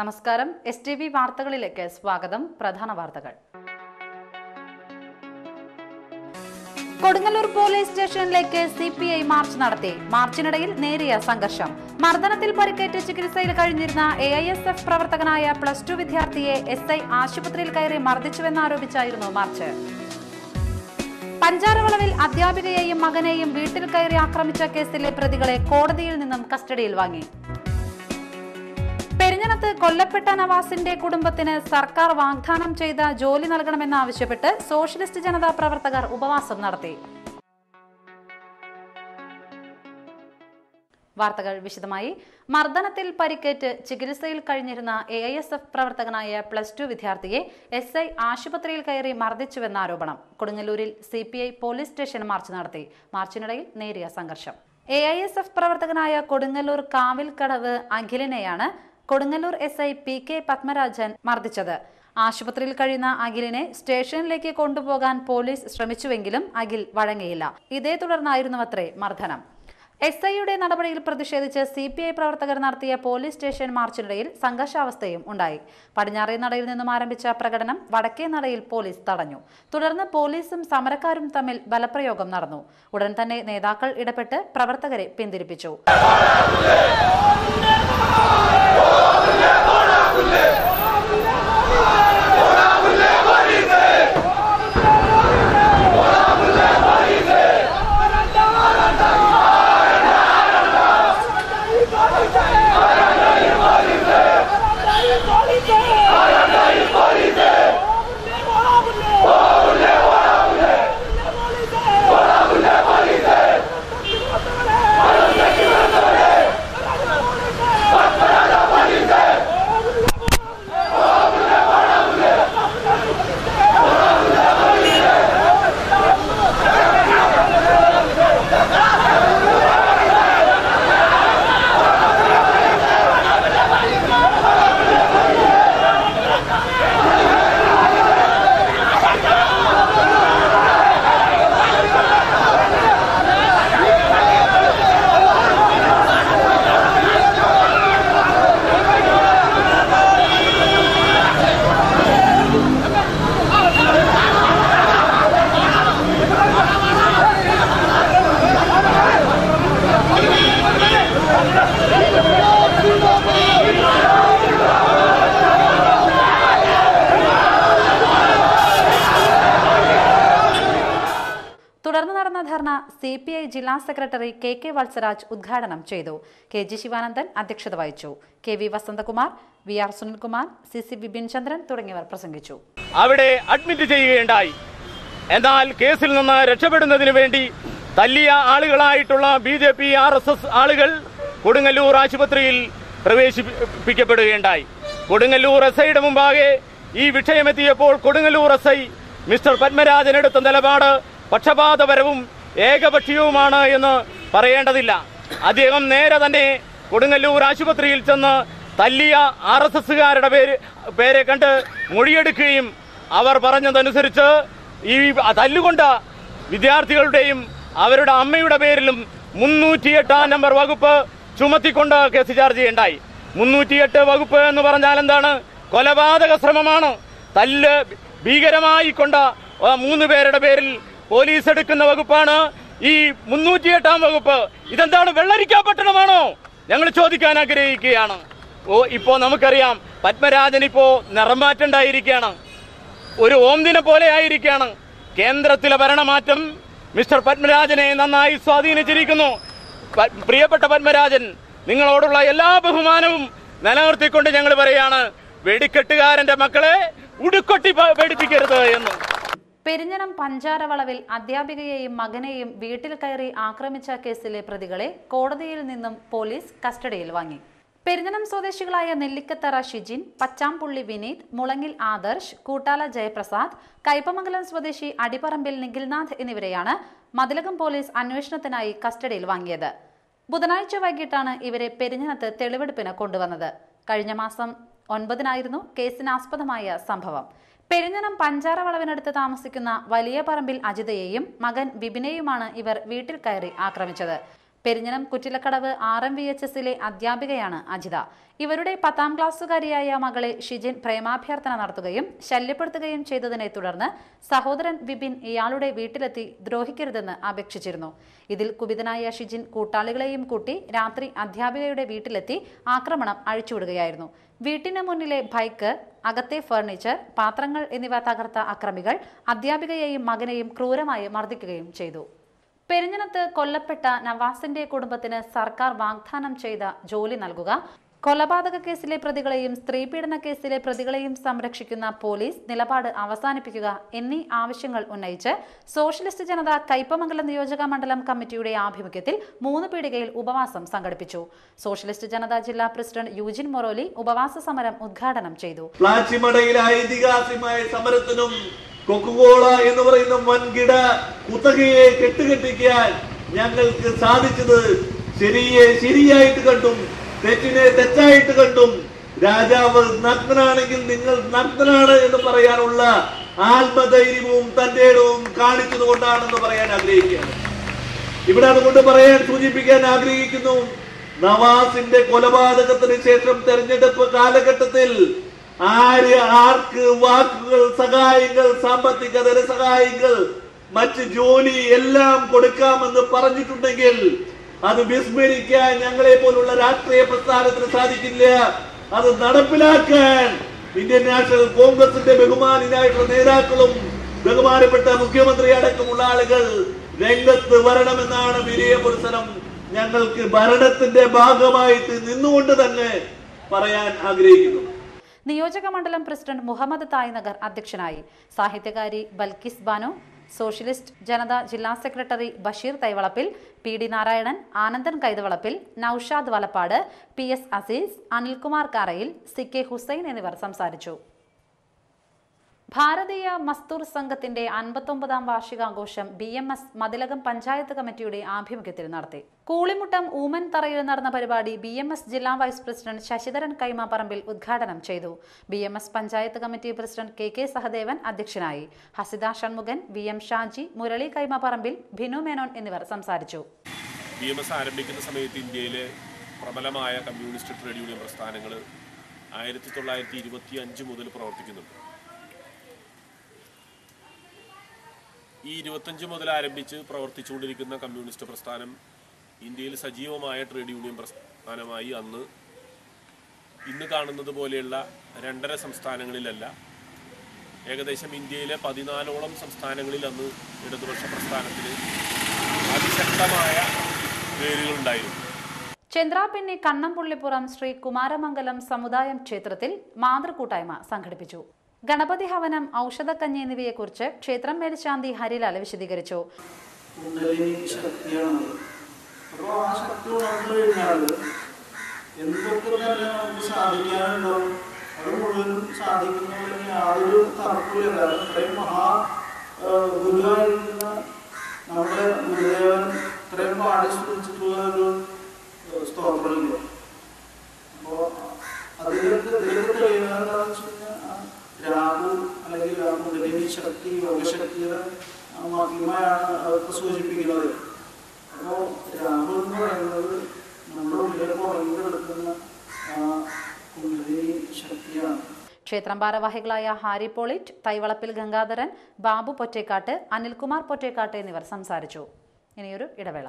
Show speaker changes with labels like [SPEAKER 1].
[SPEAKER 1] നമസ്കാരം. STV വാർത്തകളിലേക്ക് സ്വാഗതം. പ്രധാന വാർത്തകൾ. കൊടുങ്ങല്ലൂർ പോലീസ് സ്റ്റേഷനിലേക്ക് CPI മാർച്ച് നടത്തി. മാർച്ചിനിടയിൽ നേരിയ സംഘർഷം. മർദ്ദനത്തിൽ പരിക്കേറ്റ് ചികിത്സയിൽ കഴിഞ്ഞിരുന്ന AISF പ്രവർത്തകനായ +2 വിദ്യാർത്ഥിയെ SI ആശുപത്രിയിൽ കയറി മർദ്ദിച്ചുവെന്നാരോപിച്ചായിരുന്നു മാർച്ച്. പഞ്ചാരവളവിൽ അധ്യാപികയെയും മകനെയും വീട്ടിൽ കയറി ആക്രമിച്ച കേസിലെ പ്രതികളെ കോടതിയിൽ നിന്നും കസ്റ്റഡിയിൽ വാങ്ങി. പെരിഞ്ഞനത്ത് കൊല്ലപ്പെട്ട നവാസിന്റെ കുടുംബത്തിന് സർക്കാർ വാഗ്ദാനം ചെയ്ത ജോലി നൽകണമെന്നാവശ്യപ്പെട്ട് സോഷ്യലിസ്റ്റ് ജനതാ പ്രവർത്തകർ ഉപവാസം നടത്തി. വാർത്തകൾ വിശദമായി. മർദ്ദനത്തിൽ പരിക്കേറ്റ് ചികിത്സയിൽ കഴിഞ്ഞിരുന്ന AISF പ്രവർത്തകനായ +2 വിദ്യാർത്ഥിയെ SI ആശുപത്രിയിൽ കയറി മർദ്ദിച്ചുവെന്നാരോപണം. കൊടുങ്ങല്ലൂരിൽ CPI പോലീസ് സ്റ്റേഷൻ മാർച്ച് നടത്തി. മാർച്ചിനിടയിൽ നേരിയ സംഘർഷം. AISF പ്രവർത്തകനായ കൊടുങ്ങല്ലൂർ കാവിൽക്കടവ് അഖിലിനെയാണ് കൊടുങ്ങല്ലൂർ SI PK പത്മരാജൻ മർദ്ദിച്ചത്. ആശുപത്രിയിൽ കഴിയുന്ന അഖിലിനെ സ്റ്റേഷനിലേക്ക് കൊണ്ടുപോകാൻ പോലീസ് ശ്രമിച്ചുവെങ്കിലും അഖിൽ വഴങ്ങിയില്ല. ഇതേ തുടർന്നായിരുന്നുവത്രേ മർദ്ദനം. SIയുടെ നടപടിയിൽ പ്രതിഷേധിച്ച് CPI പ്രവർത്തകർ നടത്തിയ പോലീസ് സ്റ്റേഷൻ മാർച്ചിനിടയിൽ സംഘർഷാവസ്ഥയും ഉണ്ടായി. പടിഞ്ഞാറേ നടയിൽ നിന്നും ആരംഭിച്ച പ്രകടനം വടക്കേ നടയിൽ പോലീസ് തടഞ്ഞു. തുടർന്ന് പോലീസും സമരക്കാരും തമ്മിൽ ബലപ്രയോഗം നടന്നു. ഉടൻ തന്നെ നേതാക്കൾ ഇടപെട്ട് പ്രവർത്തകരെ പിന്തിരിപ്പിച്ചു. തുടർന്ന് നടന്ന ധർണ CPI ജില്ലാ സെക്രട്ടറി KK വത്സരാജ് ഉദ്ഘാടനം ചെയ്തു. KG ശിവാനന്ദൻ അധ്യക്ഷത വഹിച്ചു. KV Vasanthakumar, VR Sunilkumar, CC Bipin ചന്ദ്രൻ തുടങ്ങിയവർ പ്രസംഗിച്ചു.
[SPEAKER 2] അവിടെ അഡ്മിറ്റ് ചെയ്യുകയുണ്ടായി. എന്നാൽ കേസിൽ നിന്ന് രക്ഷപ്പെടുന്നതിന് വേണ്ടി തല്ലിയ ആളുകളായിട്ടുള്ള BJP RSS ആളുകൾ കൊടുങ്ങല്ലൂർ ആശുപത്രിയിൽ പ്രവേശിപ്പിക്കപ്പെടുകയുണ്ടായി. കൊടുങ്ങല്ലൂർ SIയുടെ മുമ്പാകെ ഈ വിഷയമെത്തിയപ്പോൾ കൊടുങ്ങല്ലൂർ SI മിസ്റ്റർ പത്മരാജൻ എടുത്ത നിലപാട് പക്ഷപാതപരവും ഏകപക്ഷീയവുമാണ് എന്ന് പറയേണ്ടതില്ല. അദ്ദേഹം നേരെ തന്നെ കൊടുങ്ങല്ലൂർ ആശുപത്രിയിൽ ചെന്ന് തല്ലിയ RSSകാരുടെ പേരെ കണ്ട് മൊഴിയെടുക്കുകയും അവർ പറഞ്ഞതനുസരിച്ച് ഈ തല്ലുകൊണ്ട വിദ്യാർത്ഥികളുടെയും അവരുടെ അമ്മയുടെ പേരിലും 308 നമ്പർ വകുപ്പ് ചുമത്തിക്കൊണ്ട് കേസ് ചാർജ് ചെയ്യുണ്ടായി. 308 വകുപ്പ് എന്ന് പറഞ്ഞാൽ എന്താണ്? കൊലപാതക ശ്രമമാണ്. തല്ല് ഭീകരമായി കൊണ്ട 3 പേരുടെ പേരിൽ പോലീസ് എടുക്കുന്ന വകുപ്പാണ് ഈ 308 വകുപ്പ്. ഇതെന്താണ്, വെള്ളരിക്കാപട്ടണമാണോ? ഞങ്ങൾ ചോദിക്കാൻ ആഗ്രഹിക്കുകയാണ്. ഇപ്പോ നമുക്കറിയാം പത്മരാജൻ ഇപ്പോ നിറമാറ്റുണ്ടായിരിക്കുകയാണ്. ഒരു ഓംദിനെ പോലെ ആയിരിക്കുകയാണ്. കേന്ദ്രത്തിലെ ഭരണമാറ്റം മിസ്റ്റർ പത്മരാജനെ നന്നായി സ്വാധീനിച്ചിരിക്കുന്നു. പ്രിയപ്പെട്ട പത്മരാജൻ, നിങ്ങളോടുള്ള എല്ലാ ബഹുമാനവും നിലനിർത്തിക്കൊണ്ട് ഞങ്ങൾ പറയാണ്, വെടിക്കെട്ടുകാരന്റെ മക്കളെ ഉടുക്കൊട്ടി പേടിപ്പിക്കരുത് എന്ന്.
[SPEAKER 1] പെരിഞ്ഞനം പഞ്ചാരവളവിൽ അധ്യാപികയെയും മകനെയും വീട്ടിൽ കയറി ആക്രമിച്ച കേസിലെ പ്രതികളെ കോടതിയിൽ നിന്നും പോലീസ് കസ്റ്റഡിയിൽ വാങ്ങി. പെരിഞ്ഞനം സ്വദേശികളായ നെല്ലിക്കത്തറ ഷിജിൻ, പച്ചാംപുള്ളി വിനീത്, മുളങ്ങിൽ ആദർശ്, കൂട്ടാല ജയപ്രസാദ്, കയ്പമംഗലം സ്വദേശി അടിപ്പറമ്പിൽ നിഖിൽനാഥ് എന്നിവരെയാണ് മതിലകം പോലീസ് അന്വേഷണത്തിനായി കസ്റ്റഡിയിൽ വാങ്ങിയത്. ബുധനാഴ്ച വൈകിട്ടാണ് ഇവരെ പെരിഞ്ഞനത്ത് തെളിവെടുപ്പിന് കൊണ്ടുവന്നത്. കഴിഞ്ഞ മാസം 9-നായിരുന്നു കേസിനാസ്പദമായ സംഭവം. പെരിഞ്ഞനം പഞ്ചാരവളവിനടുത്ത് താമസിക്കുന്ന വലിയ പറമ്പിൽ അജിതയെയും മകൻ ബിബിനെയുമാണ് ഇവർ വീട്ടിൽ കയറി ആക്രമിച്ചത്. പെരിഞ്ഞനം കുറ്റിലക്കടവ് RMVHSലെ അധ്യാപികയാണ് അജിത. ഇവരുടെ 10ാം ക്ലാസ്സുകാരിയായ മകളെ ഷിജിൻ പ്രേമാഭ്യർത്ഥന നടത്തുകയും ശല്യപ്പെടുത്തുകയും ചെയ്തതിനെ തുടർന്ന് സഹോദരൻ വിപിൻ ഇയാളുടെ വീട്ടിലെത്തി ദ്രോഹിക്കരുതെന്ന് അപേക്ഷിച്ചിരുന്നു. ഇതിൽ കുപിതനായ ഷിജിൻ കൂട്ടാളികളെയും കൂട്ടി രാത്രി അധ്യാപികയുടെ വീട്ടിലെത്തി ആക്രമണം അഴിച്ചുവിടുകയായിരുന്നു. വീട്ടിന് മുന്നിലെ ബൈക്ക്, അകത്തെ ഫർണിച്ചർ, പാത്രങ്ങൾ എന്നിവ തകർത്ത അക്രമികൾ അധ്യാപികയെയും മകനെയും ക്രൂരമായി മർദ്ദിക്കുകയും ചെയ്തു. പെരിഞ്ഞനത്ത് കൊല്ലപ്പെട്ട നവാസിന്റെ കുടുംബത്തിന് സർക്കാർ വാഗ്ദാനം ചെയ്ത ജോലി നൽകുക, കൊലപാതക കേസിലെ പ്രതികളെയും സ്ത്രീപീഡന കേസിലെ പ്രതികളെയും സംരക്ഷിക്കുന്ന പോലീസ് നിലപാട് അവസാനിപ്പിക്കുക എന്നീ ആവശ്യങ്ങൾ ഉന്നയിച്ച് സോഷ്യലിസ്റ്റ് ജനത കയ്പമംഗലം നിയോജക മണ്ഡലം കമ്മിറ്റിയുടെ ആഭിമുഖ്യത്തിൽ 3 പീടികയിൽ ഉപവാസം സംഘടിപ്പിച്ചു. സോഷ്യലിസ്റ്റ് ജനത ജില്ലാ പ്രസിഡന്റ് യൂജിൻ മൊറോലി ഉപവാസ സമരം ഉദ്ഘാടനം ചെയ്തു.
[SPEAKER 3] സമരത്തിനും കൊക്കോകോള എന്ന് പറയുന്ന വൻകിട കുത്തകയെ കെട്ടുകെട്ടിക്കാൻ ഞങ്ങൾക്ക് സാധിച്ചത് ശരിയെ ശരിയായിട്ട് കണ്ടും തെറ്റിനെ തെറ്റായിട്ട് കണ്ടും രാജാവ് നഗ്നനാണെങ്കിൽ നിങ്ങൾ നഗ്നനാണ് എന്ന് പറയാനുള്ള ആത്മധൈര്യവും തന്റെ ഇടവും കാണിച്ചത് കൊണ്ടാണെന്ന് പറയാൻ ആഗ്രഹിക്കുകയാണ്. ഇവിടെ അതുകൊണ്ട് സൂചിപ്പിക്കാൻ ആഗ്രഹിക്കുന്നു, നവാസിന്റെ കൊലപാതകത്തിന് ശേഷം തെരഞ്ഞെടുപ്പ് കാലഘട്ടത്തിൽ ആർക്ക് വാക്കുകൾ, സഹായങ്ങൾ, സാമ്പത്തിക ധനസഹായങ്ങൾ, മറ്റ് ജോലി എല്ലാം കൊടുക്കാമെന്ന് പറഞ്ഞിട്ടുണ്ടെങ്കിൽ അത് വിസ്മരിക്കാൻ ഞങ്ങളെ പോലുള്ള രാഷ്ട്രീയ പ്രസ്ഥാനത്തിന് സാധിക്കില്ല. അത് നടപ്പിലാക്കാൻ ഇന്ത്യൻ നാഷണൽ കോൺഗ്രസിന്റെ ബഹുമാനായിട്ടുള്ള നേതാക്കളും ബഹുമാനപ്പെട്ട മുഖ്യമന്ത്രി അടക്കമുള്ള ആളുകൾ രംഗത്ത് വരണമെന്നാണ് വിനയപുരസരം ഞങ്ങൾക്ക് ഭരണത്തിന്റെ ഭാഗമായിട്ട് നിന്നുകൊണ്ട് തന്നെ പറയാൻ ആഗ്രഹിക്കുന്നു.
[SPEAKER 1] നിയോജക മണ്ഡലം പ്രസിഡന്റ് മുഹമ്മദ് തായ്നഗർ അധ്യക്ഷനായി. സാഹിത്യകാരി ബൽക്കിസ് ബാനു, സോഷ്യലിസ്റ്റ് ജനത ജില്ലാ സെക്രട്ടറി ബഷീർ തൈവളപ്പിൽ, PD നാരായണൻ, ആനന്ദൻ കൈതവളപ്പിൽ, നൌഷാദ് വലപ്പാട്, PS അസീസ്, അനിൽകുമാർ കാരയിൽ, CK ഹുസൈൻ എന്നിവർ സംസാരിച്ചു. ഭാരതീയ മസ്ദൂർ സംഘത്തിന്റെ 59ാം വാർഷികാഘോഷം BMS മതിലകം പഞ്ചായത്ത് കമ്മിറ്റിയുടെ ആഭിമുഖ്യത്തിൽ നടത്തി. കൂളിമുട്ടം ഊമൻ തറയിൽ നടന്ന പരിപാടി BMS ജില്ലാ വൈസ് പ്രസിഡന്റ് ശശിധരൻ കൈമാപ്പറമ്പിൽ ഉദ്ഘാടനം ചെയ്തു. BMS panchayat committee president KK Sahadevan അധ്യക്ഷനായി. ഹസിത ഷൺമുഖൻ, VM ഷാജി, മുരളി കൈമാപ്പറമ്പിൽ, ഭിനു മേനോൻ എന്നിവർ സംസാരിച്ചു.
[SPEAKER 4] BMS ആരംഭിക്കുന്ന സമയത്ത് ഇന്ത്യയിലെ പ്രബലമായ കമ്മ്യൂണിസ്റ്റ് ട്രേഡ് യൂണിയൻ പ്രസ്ഥാനങ്ങൾ 1925 മുതൽ പ്രവർത്തിക്കുന്നുണ്ട്. ഈ 25 മുതൽ ആരംഭിച്ച് പ്രവർത്തിച്ചുകൊണ്ടിരിക്കുന്ന കമ്മ്യൂണിസ്റ്റ് പ്രസ്ഥാനം ഇന്ത്യയിൽ സജീവമായ ട്രേഡ് യൂണിയൻ പ്രസ്ഥാനമായി ഇന്ന് കാണുന്നത് പോലെയുള്ള 2.5 സംസ്ഥാനങ്ങളിലല്ല, ഏകദേശം ഇന്ത്യയിലെ 14ഓളം സംസ്ഥാനങ്ങളിൽ അന്ന് ഇടതുപക്ഷ പ്രസ്ഥാനത്തിന് അതിശക്തമായ വേരുകളുണ്ടായിരുന്നു.
[SPEAKER 1] ചന്ദ്രാപിന്നി കണ്ണംപുള്ളിപ്പുറം ശ്രീ കുമാരമംഗലം സമുദായം ക്ഷേത്രത്തിൽ മാതൃകൂട്ടായ്മ സംഘടിപ്പിച്ചു. ഗണപതി ഹവനം, ഔഷധക്കഞ്ഞി എന്നിവയെക്കുറിച്ച് ക്ഷേത്രം മേൽശാന്തി ഹരിലാൽ വിശദീകരിച്ചു.
[SPEAKER 5] രാഹു അല്ലെങ്കിൽ കുണ്ടലിനി ശക്തി, യോഗശക്തിയുടെ മഹിമയാണ് അതൊക്കെ സൂചിപ്പിക്കുന്നത്. അപ്പോൾ രാഹു എന്ന് പറയുന്നത് നമ്മുടെ ഉള്ളിലേക്ക് ഉറങ്ങിക്കെടുക്കുന്ന കുണ്ടലിനി ശക്തിയാണ്.
[SPEAKER 1] ക്ഷേത്രം ഭാരവാഹികളായ ഹാരി പോളിറ്റ്, തൈവളപ്പിൽ ഗംഗാധരൻ, ബാബു പൊറ്റേക്കാട്ട്, അനിൽകുമാർ പൊറ്റേക്കാട്ട് എന്നിവർ സംസാരിച്ചു. ഇനിയൊരു ഇടവേള.